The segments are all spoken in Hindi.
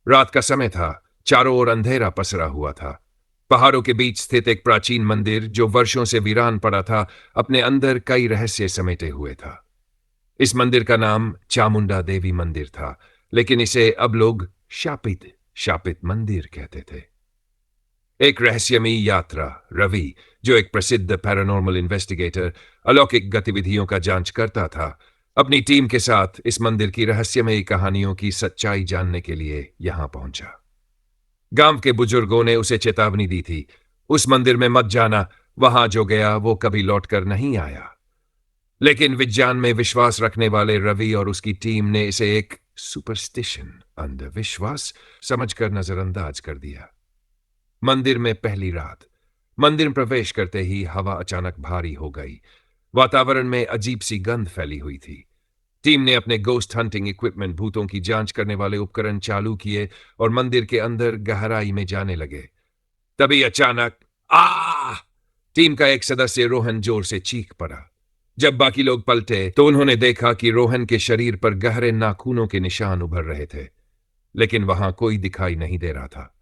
रात का समय था। चारों ओर अंधेरा पसरा हुआ था। पहाड़ों के बीच स्थित एक प्राचीन मंदिर जो वर्षों से वीरान पड़ा था, अपने अंदर कई रहस्य समेटे हुए था। इस मंदिर का नाम चामुंडा देवी मंदिर था, लेकिन इसे अब लोग शापित शापित मंदिर कहते थे। एक रहस्यमयी यात्रा। रवि, जो एक प्रसिद्ध पैरानॉर्मल इन्वेस्टिगेटर, अलौकिक गतिविधियों का जांच करता था, अपनी टीम के साथ इस मंदिर की रहस्यमयी कहानियों की सच्चाई जानने के लिए यहां पहुंचा। गांव के बुजुर्गों ने उसे चेतावनी दी थी, उस मंदिर में मत जाना, वहां जो गया वो कभी लौटकर नहीं आया। लेकिन विज्ञान में विश्वास रखने वाले रवि और उसकी टीम ने इसे एक सुपरस्टिशन, अंधविश्वास, समझकर नजरअंदाज कर दिया। मंदिर में पहली रात। मंदिर में प्रवेश करते ही हवा अचानक भारी हो गई। वातावरण में अजीब सी गंध फैली हुई थी। टीम ने अपने गोस्ट हंटिंग इक्विपमेंट, भूतों की जांच करने वाले उपकरण चालू किए और मंदिर के अंदर गहराई में जाने लगे। तभी अचानक आ टीम का एक सदस्य रोहन जोर से चीख पड़ा। जब बाकी लोग पलटे तो उन्होंने देखा कि रोहन के शरीर पर गहरे नाखूनों के निशान उभर रहे थे, लेकिन वहां कोई दिखाई नहीं दे रहा था।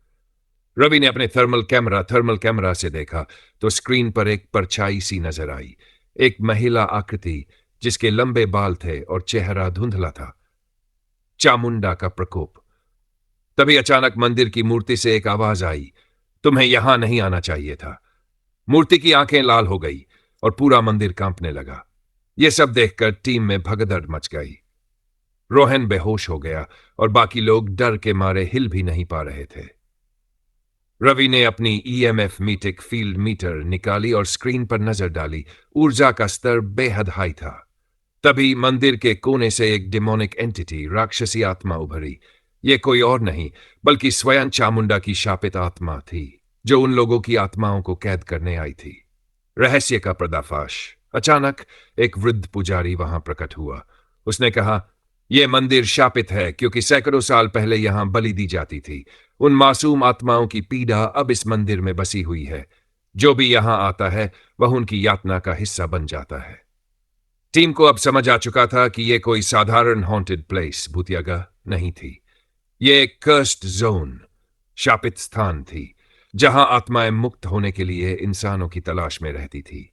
रवि ने अपने थर्मल कैमरा से देखा तो स्क्रीन पर एक परछाई सी नजर आई, एक महिला आकृति जिसके लंबे बाल थे और चेहरा धुंधला था। चामुंडा का प्रकोप। तभी अचानक मंदिर की मूर्ति से एक आवाज आई, तुम्हें यहां नहीं आना चाहिए था। मूर्ति की आंखें लाल हो गई और पूरा मंदिर कांपने लगा। यह सब देखकर टीम में भगदड़ मच गई। रोहन बेहोश हो गया और बाकी लोग डर के मारे हिल भी नहीं पा रहे थे। रवि ने अपनी ईएमएफ मीटिक फील्ड मीटर निकाली और स्क्रीन पर नजर डाली। ऊर्जा का स्तर बेहद हाई था। तभी मंदिर के कोने से एक डिमोनिक एंटिटी, राक्षसी आत्मा उभरी। यह कोई और नहीं बल्कि स्वयं चामुंडा की शापित आत्मा थी, जो उन लोगों की आत्माओं को कैद करने आई थी। रहस्य का पर्दाफाश। अचानक एक वृद्ध पुजारी वहां प्रकट हुआ। उसने कहा, यह मंदिर शापित है क्योंकि सैकड़ों साल पहले यहां बलि दी जाती थी। उन मासूम आत्माओं की पीड़ा अब इस मंदिर में बसी हुई है। जो भी यहां आता है वह उनकी यातना का हिस्सा बन जाता है। टीम को अब समझ आ चुका था कि यह कोई साधारण हॉन्टेड प्लेस, भूतियागा नहीं थी। यह एक कर्स्ड जोन, शापित स्थान थी, जहां आत्माएं मुक्त होने के लिए इंसानों की तलाश में रहती थी।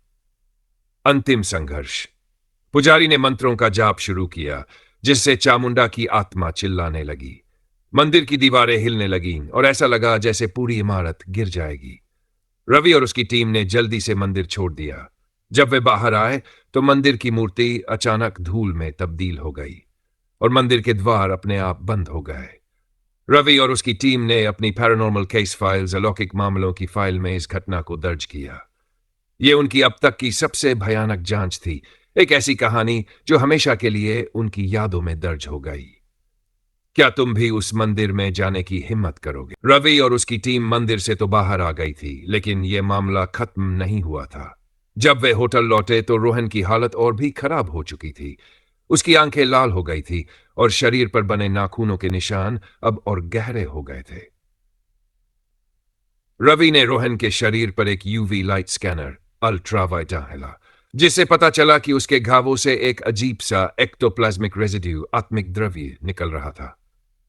अंतिम संघर्ष। पुजारी ने मंत्रों का जाप शुरू किया, जिससे चामुंडा की आत्मा चिल्लाने लगी। मंदिर की दीवारें हिलने लगीं और ऐसा लगा जैसे पूरी इमारत गिर जाएगी। रवि और उसकी टीम ने जल्दी से मंदिर छोड़ दिया। जब वे बाहर आए तो मंदिर की मूर्ति अचानक धूल में तब्दील हो गई और मंदिर के द्वार अपने आप बंद हो गए। रवि और उसकी टीम ने अपनी पैरानॉर्मल केस फाइल्स, अलौकिक मामलों की फाइल में इस घटना को दर्ज किया। यह उनकी अब तक की सबसे भयानक जांच थी, एक ऐसी कहानी जो हमेशा के लिए उनकी यादों में दर्ज हो गई। क्या तुम भी उस मंदिर में जाने की हिम्मत करोगे? रवि और उसकी टीम मंदिर से तो बाहर आ गई थी, लेकिन यह मामला खत्म नहीं हुआ था। जब वे होटल लौटे तो रोहन की हालत और भी खराब हो चुकी थी। उसकी आंखें लाल हो गई थी और शरीर पर बने नाखूनों के निशान अब और गहरे हो गए थे। रवि ने रोहन के शरीर पर एक यूवी लाइट स्कैनर, अल्ट्रावायलेट डाला, जिससे पता चला कि उसके घावों से एक अजीब सा एक्टोप्लाज्मिक रेजिड्यू, आत्मिक द्रव्य, निकल रहा था।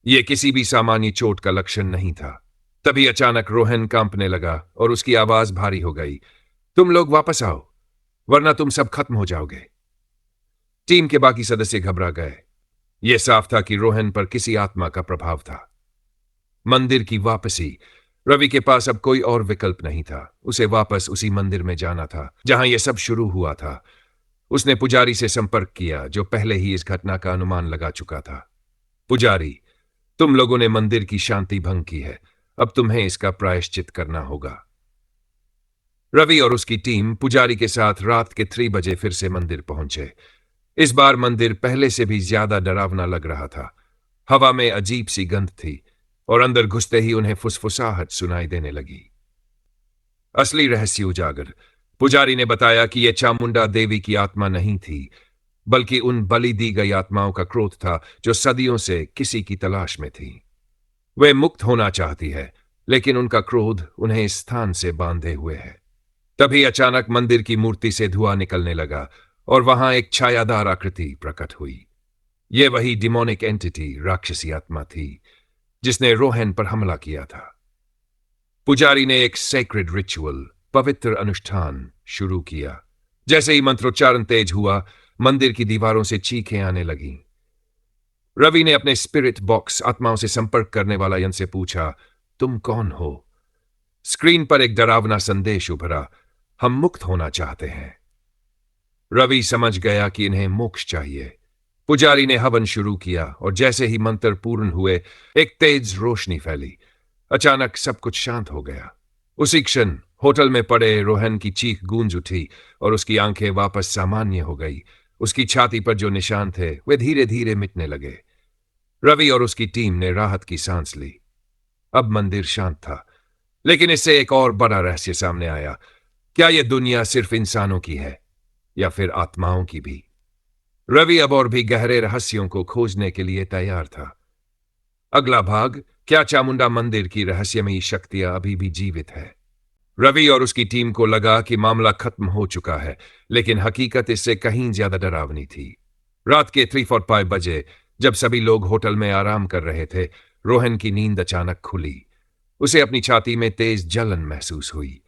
यह किसी भी सामान्य चोट का लक्षण नहीं था। तभी अचानक रोहन कांपने लगा और उसकी आवाज भारी हो गई, तुम लोग वापस आओ, वरना तुम सब खत्म हो जाओगे। टीम के बाकी सदस्य घबरा गए। यह साफ था कि रोहन पर किसी आत्मा का प्रभाव था। मंदिर की वापसी। रवि के पास अब कोई और विकल्प नहीं था। उसे वापस उसी मंदिर में जाना था जहां यह सब शुरू हुआ था। उसने पुजारी से संपर्क किया, जो पहले ही इस घटना का अनुमान लगा चुका था। पुजारी, तुम लोगों ने मंदिर की शांति भंग की है, अब तुम्हें इसका प्रायश्चित करना होगा। रवि और उसकी टीम पुजारी के साथ रात के 3 बजे फिर से मंदिर पहुंचे। इस बार मंदिर पहले से भी ज्यादा डरावना लग रहा था। हवा में अजीब सी गंध थी और अंदर घुसते ही उन्हें फुसफुसाहट सुनाई देने लगी। असली रहस्य उजागर। पुजारी ने बताया कि यह चामुंडा देवी की आत्मा नहीं थी, बल्कि उन बलि दी गई आत्माओं का क्रोध था जो सदियों से किसी की तलाश में थी। वे मुक्त होना चाहती है, लेकिन उनका क्रोध उन्हें इस स्थान से बांधे हुए है। तभी अचानक मंदिर की मूर्ति से धुआं निकलने लगा और वहां एक छायादार आकृति प्रकट हुई। यह वही डिमोनिक एंटिटी, राक्षसी आत्मा थी जिसने रोहन पर हमला किया था। पुजारी ने एक सेक्रेड रिचुअल, पवित्र अनुष्ठान शुरू किया। जैसे ही मंत्रोच्चारण तेज हुआ, मंदिर की दीवारों से चीखें आने लगीं। रवि ने अपने स्पिरिट बॉक्स, आत्माओं से संपर्क करने वाला यंत्र से पूछा, तुम कौन हो? स्क्रीन पर एक डरावना संदेश उभरा, हम मुक्त होना चाहते हैं। रवि समझ गया कि इन्हें मोक्ष चाहिए। पुजारी ने हवन शुरू किया और जैसे ही मंत्र पूर्ण हुए, एक तेज रोशनी फैली। अचानक सब कुछ शांत हो गया। उसी क्षण होटल में पड़े रोहन की चीख गूंज उठी और उसकी आंखें वापस सामान्य हो गई। उसकी छाती पर जो निशान थे वे धीरे धीरे मिटने लगे। रवि और उसकी टीम ने राहत की सांस ली। अब मंदिर शांत था, लेकिन इससे एक और बड़ा रहस्य सामने आया। क्या यह दुनिया सिर्फ इंसानों की है या फिर आत्माओं की भी? रवि अब और भी गहरे रहस्यों को खोजने के लिए तैयार था। अगला भाग, क्या चामुंडा मंदिर की रहस्यमयी शक्तियां अभी भी जीवित है? रवि और उसकी टीम को लगा कि मामला खत्म हो चुका है, लेकिन हकीकत इससे कहीं ज्यादा डरावनी थी। रात के 3:45 बजे, जब सभी लोग होटल में आराम कर रहे थे, रोहन की नींद अचानक खुली। उसे अपनी छाती में तेज जलन महसूस हुई।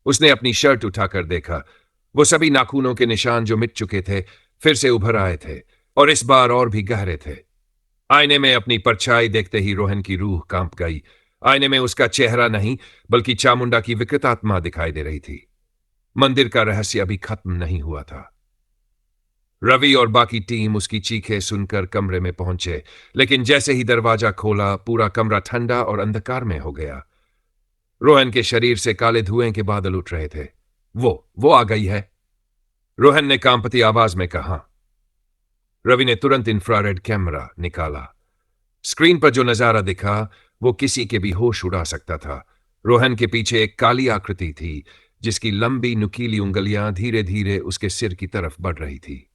उसने अपनी शर्ट उठाकर देखा। वो सभी नाखूनों के निशान जो मिट चुके थे फिर से उभर आए थे, और इस बार और भी गहरे थे। आईने में अपनी परछाई देखते ही रोहन की रूह कांप गई। आईने में उसका चेहरा नहीं, बल्कि चामुंडा की विकृत आत्मा दिखाई दे रही थी। मंदिर का रहस्य अभी खत्म नहीं हुआ था। रवि और बाकी टीम उसकी चीखें सुनकर कमरे में पहुंचे, लेकिन जैसे ही दरवाजा खोला, पूरा कमरा ठंडा और अंधकार में हो गया। रोहन के शरीर से काले धुएं के बादल उठ रहे थे। वो आ गई है, रोहन ने कांपती आवाज में कहा। रवि ने तुरंत इंफ्रारेड कैमरा निकाला। स्क्रीन पर जो नजारा दिखा वो किसी के भी होश उड़ा सकता था। रोहन के पीछे एक काली आकृति थी, जिसकी लंबी नुकीली उंगलियां धीरे धीरे उसके सिर की तरफ बढ़ रही थी।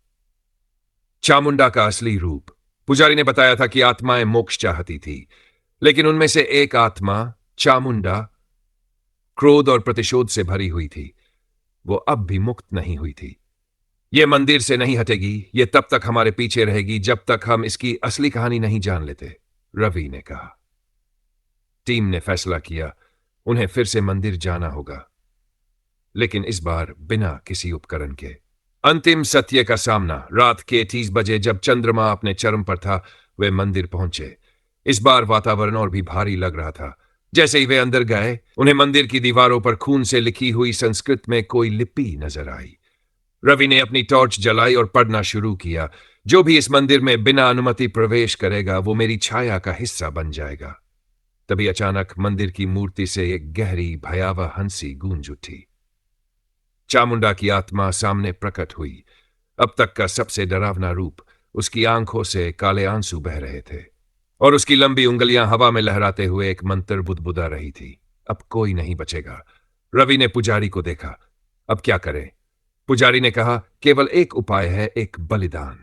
चामुंडा का असली रूप। पुजारी ने बताया था कि आत्माएं मोक्ष चाहती थी, लेकिन उनमें से एक आत्मा, चामुंडा, क्रोध और प्रतिशोध से भरी हुई थी। वो अब भी मुक्त नहीं हुई थी। यह मंदिर से नहीं हटेगी, यह तब तक हमारे पीछे रहेगी जब तक हम इसकी असली कहानी नहीं जान लेते, रवि ने कहा। टीम ने फैसला किया, उन्हें फिर से मंदिर जाना होगा, लेकिन इस बार बिना किसी उपकरण के। अंतिम सत्य का सामना। रात के 30 बजे, जब चंद्रमा अपने चरम पर था, वे मंदिर पहुंचे। इस बार वातावरण और भी भारी लग रहा था। जैसे ही वे अंदर गए, उन्हें मंदिर की दीवारों पर खून से लिखी हुई संस्कृत में कोई लिपि नजर आई। रवि ने अपनी टॉर्च जलाई और पढ़ना शुरू किया, जो भी इस मंदिर में बिना अनुमति प्रवेश करेगा वो मेरी छाया का हिस्सा बन जाएगा। तभी अचानक मंदिर की मूर्ति से एक गहरी भयावह हंसी गूंज उठी। चामुंडा की आत्मा सामने प्रकट हुई। अब तक का सबसे डरावना रूप। उसकी आंखों से काले आंसू बह रहे थे और उसकी लंबी उंगलियां हवा में लहराते हुए एक मंत्र बुदबुदा रही थी। अब कोई नहीं बचेगा। रवि ने पुजारी को देखा। अब क्या करें? पुजारी ने कहा, केवल एक उपाय है, एक बलिदान।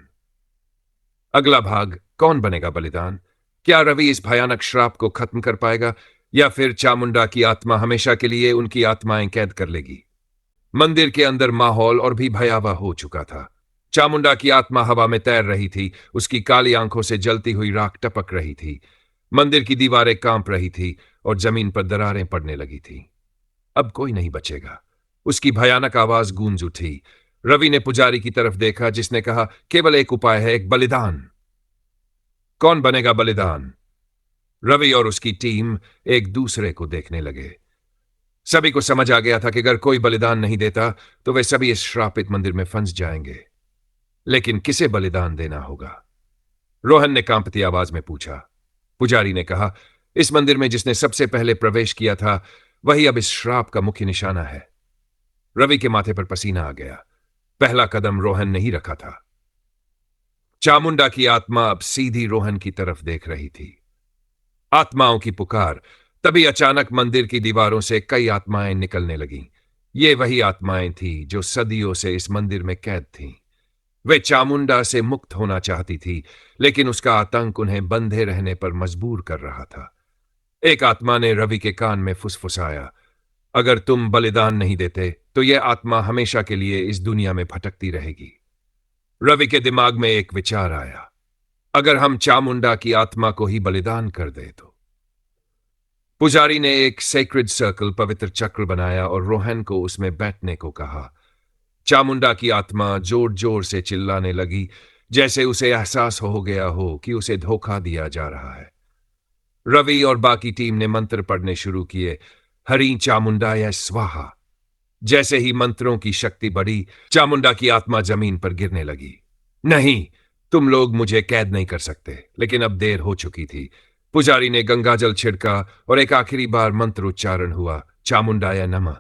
अगला भाग, कौन बनेगा बलिदान? क्या रवि इस भयानक श्राप को खत्म कर पाएगा, या फिर चामुंडा की आत्मा हमेशा के लिए उनकी आत्माएं कैद कर लेगी? मंदिर के अंदर माहौल और भी भयावह हो चुका था। चामुंडा की आत्मा हवा में तैर रही थी। उसकी काली आंखों से जलती हुई राख टपक रही थी। मंदिर की दीवारें कांप रही थी और जमीन पर दरारें पड़ने लगी थी। अब कोई नहीं बचेगा। उसकी भयानक आवाज गूंज उठी। रवि ने पुजारी की तरफ देखा, जिसने कहा, केवल एक उपाय है, एक बलिदान। कौन बनेगा बलिदान? रवि और उसकी टीम एक दूसरे को देखने लगे। सभी को समझ आ गया था कि अगर कोई बलिदान नहीं देता तो वे सभी इस श्रापित मंदिर में फंस जाएंगे। लेकिन किसे बलिदान देना होगा? रोहन ने कांपती आवाज में पूछा। पुजारी ने कहा, इस मंदिर में जिसने सबसे पहले प्रवेश किया था वही अब इस श्राप का मुख्य निशाना है। रवि के माथे पर पसीना आ गया। पहला कदम रोहन ने ही रखा था। चामुंडा की आत्मा अब सीधी रोहन की तरफ देख रही थी। आत्माओं की पुकार। तभी अचानक मंदिर की दीवारों से कई आत्माएं निकलने लगीं। ये वही आत्माएं थीं जो सदियों से इस मंदिर में कैद थीं। वे चामुंडा से मुक्त होना चाहती थी, लेकिन उसका आतंक उन्हें बंधे रहने पर मजबूर कर रहा था। एक आत्मा ने रवि के कान में फुसफुसाया, अगर तुम बलिदान नहीं देते तो यह आत्मा हमेशा के लिए इस दुनिया में भटकती रहेगी। रवि के दिमाग में एक विचार आया, अगर हम चामुंडा की आत्मा को ही बलिदान कर दें तो? पुजारी ने एक सेक्रेड सर्कल पवित्र चक्र बनाया और रोहन को उसमें बैठने को कहा। चामुंडा की आत्मा जोर जोर से चिल्लाने लगी, जैसे उसे एहसास हो गया हो कि उसे धोखा दिया जा रहा है। रवि और बाकी टीम ने मंत्र पढ़ने शुरू किए, हरि चामुंडाय स्वाहा। जैसे ही मंत्रों की शक्ति बढ़ी, चामुंडा की आत्मा जमीन पर गिरने लगी। नहीं, तुम लोग मुझे कैद नहीं कर सकते, लेकिन अब देर हो चुकी थी। पुजारी ने गंगाजल छिड़का और एक आखिरी बार मंत्र उच्चारण हुआ, चामुंडाय नमः।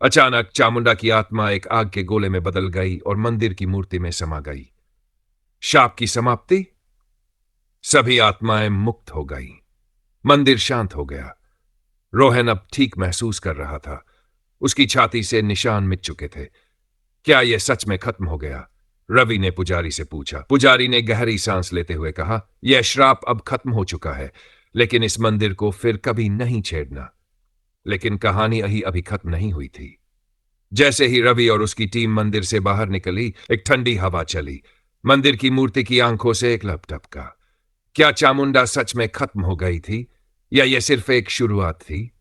अचानक चामुंडा की आत्मा एक आग के गोले में बदल गई और मंदिर की मूर्ति में समा गई। शाप की समाप्ति। सभी आत्माएं मुक्त हो गई। मंदिर शांत हो गया। रोहन अब ठीक महसूस कर रहा था। उसकी छाती से निशान मिट चुके थे। क्या यह सच में खत्म हो गया? रवि ने पुजारी से पूछा। पुजारी ने गहरी सांस लेते हुए कहा, यह श्राप अब खत्म हो चुका है, लेकिन इस मंदिर को फिर कभी नहीं छेड़ना। लेकिन कहानी अभी खत्म नहीं हुई थी। जैसे ही रवि और उसकी टीम मंदिर से बाहर निकली, एक ठंडी हवा चली। मंदिर की मूर्ति की आंखों से एक लब टपका। क्या चामुंडा सच में खत्म हो गई थी, या यह सिर्फ एक शुरुआत थी?